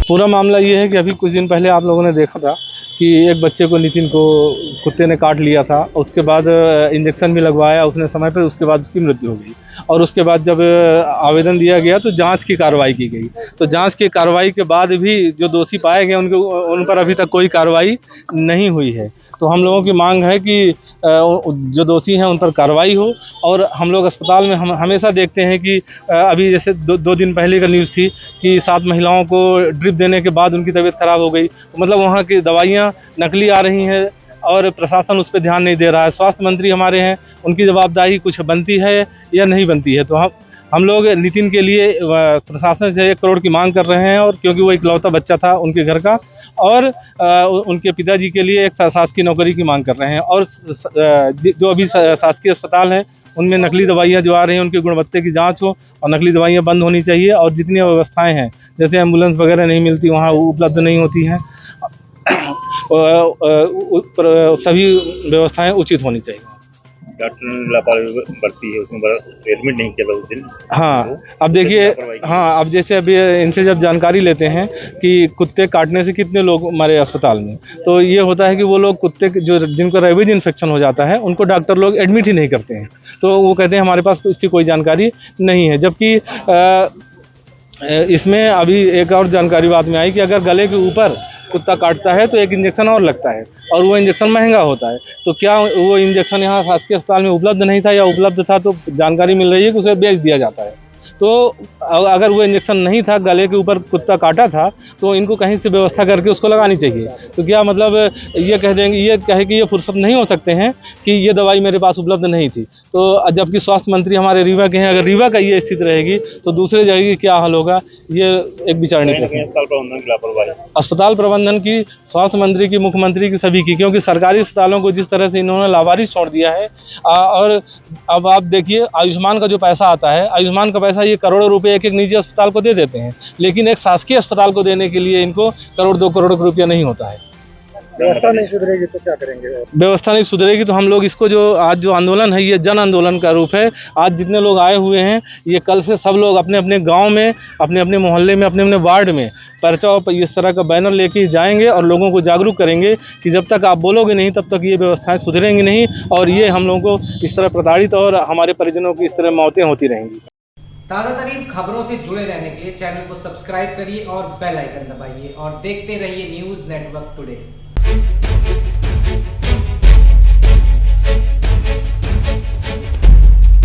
पूरा मामला ये है कि अभी कुछ दिन पहले आप लोगों ने देखा था कि एक बच्चे को, नितिन को, कुत्ते ने काट लिया था। उसके बाद इंजेक्शन भी लगवाया उसने समय पर, उसके बाद उसकी मृत्यु हो गई। और उसके बाद जब आवेदन दिया गया तो जांच की कार्रवाई की गई। तो जांच की कार्रवाई के बाद भी जो दोषी पाए गए उन पर अभी तक कोई कार्रवाई नहीं हुई है। तो हम लोगों की मांग है कि जो दोषी हैं उन पर कार्रवाई हो। और हम लोग अस्पताल में हम हमेशा देखते हैं कि अभी जैसे दो दिन पहले का न्यूज़ थी कि 7 महिलाओं को ड्रिप देने के बाद उनकी तबीयत खराब हो गई। तो मतलब वहाँ की दवाइयाँ नकली आ रही हैं और प्रशासन उस पर ध्यान नहीं दे रहा है। स्वास्थ्य मंत्री हमारे हैं, उनकी जवाबदेही कुछ बनती है या नहीं बनती है। तो हम लोग नितिन के लिए प्रशासन से 1 करोड़ की मांग कर रहे हैं, और क्योंकि वो इकलौता बच्चा था उनके घर का, और उनके पिताजी के लिए एक शासकीय नौकरी की मांग कर रहे हैं। और जो अभी शासकीय अस्पताल हैं उनमें नकली दवाइयाँ जो आ रही हैं उनकी गुणवत्ता की जांच हो, और नकली दवाइयाँ बंद होनी चाहिए। और जितनी व्यवस्थाएं हैं, जैसे एम्बुलेंस वगैरह नहीं मिलती, वहाँ उपलब्ध नहीं होती हैं, सभी व्यवस्थाएं उचित होनी चाहिए। डॉक्टर ने लापरवाही बरती है, उसमें एडमिट नहीं किया था उस दिन। हाँ, अब देखिए, हाँ, अब जैसे अभी इनसे जब जानकारी लेते हैं कि कुत्ते काटने से कितने लोग मरे अस्पताल में, तो ये होता है कि वो लोग कुत्ते जो जिनको रेबीज इन्फेक्शन हो जाता है उनको डॉक्टर लोग एडमिट ही नहीं करते हैं। तो वो कहते हैं हमारे पास इसकी कोई जानकारी नहीं है। जबकि इसमें अभी एक और जानकारी बाद में आई कि अगर गले के ऊपर कुत्ता काटता है तो एक इंजेक्शन और लगता है, और वो इंजेक्शन महंगा होता है। तो क्या वो इंजेक्शन यहाँ शासकीय अस्पताल में उपलब्ध नहीं था, या उपलब्ध था तो जानकारी मिल रही है कि उसे बेच दिया जाता है। तो अगर वो इंजेक्शन नहीं था, गले के ऊपर कुत्ता काटा था, तो इनको कहीं से व्यवस्था करके उसको लगानी चाहिए। तो क्या मतलब ये कह देंगे, ये कहे कि ये फुर्सत नहीं हो सकते हैं कि ये दवाई मेरे पास उपलब्ध नहीं थी। तो जबकि स्वास्थ्य मंत्री हमारे रीवा के हैं, अगर रीवा का ये स्थिति रहेगी तो दूसरे जगह की क्या हाल होगा, ये एक विचारणीय प्रश्न है। अस्पताल प्रबंधन की, स्वास्थ्य मंत्री की, मुख्यमंत्री की, सभी की, क्योंकि सरकारी अस्पतालों को जिस तरह से इन्होंने लावारिस छोड़ दिया है। और अब आप देखिए, आयुष्मान का जो पैसा आता है, आयुष्मान का पैसा ये करोड़ों रुपए एक निजी अस्पताल को दे देते हैं, लेकिन एक शासकीय अस्पताल को देने के लिए इनको करोड़ 2 करोड़ रुपया नहीं होता है। व्यवस्था नहीं सुधरेगी तो क्या करेंगे? व्यवस्था नहीं सुधरेगी तो हम लोग इसको, जो आज जो आंदोलन है, ये जन आंदोलन का रूप है। आज जितने लोग आए हुए हैं, ये कल से सब लोग अपने अपने गांव में, अपने अपने मोहल्ले में, अपने अपने वार्ड में पर्चा और इस तरह का बैनर लेके जाएंगे और लोगों को जागरूक करेंगे कि जब तक आप बोलोगे नहीं तब तक ये व्यवस्थाएं सुधरेंगी नहीं, और ये हम लोगों को इस तरह प्रताड़ित और हमारे परिजनों की इस तरह मौतें होती रहेंगी। ताज़ा तरीन खबरों से जुड़े रहने के लिए चैनल को सब्सक्राइब करिए और बेल आइकन दबाइए, और देखते रहिए न्यूज़ नेटवर्क टुडे।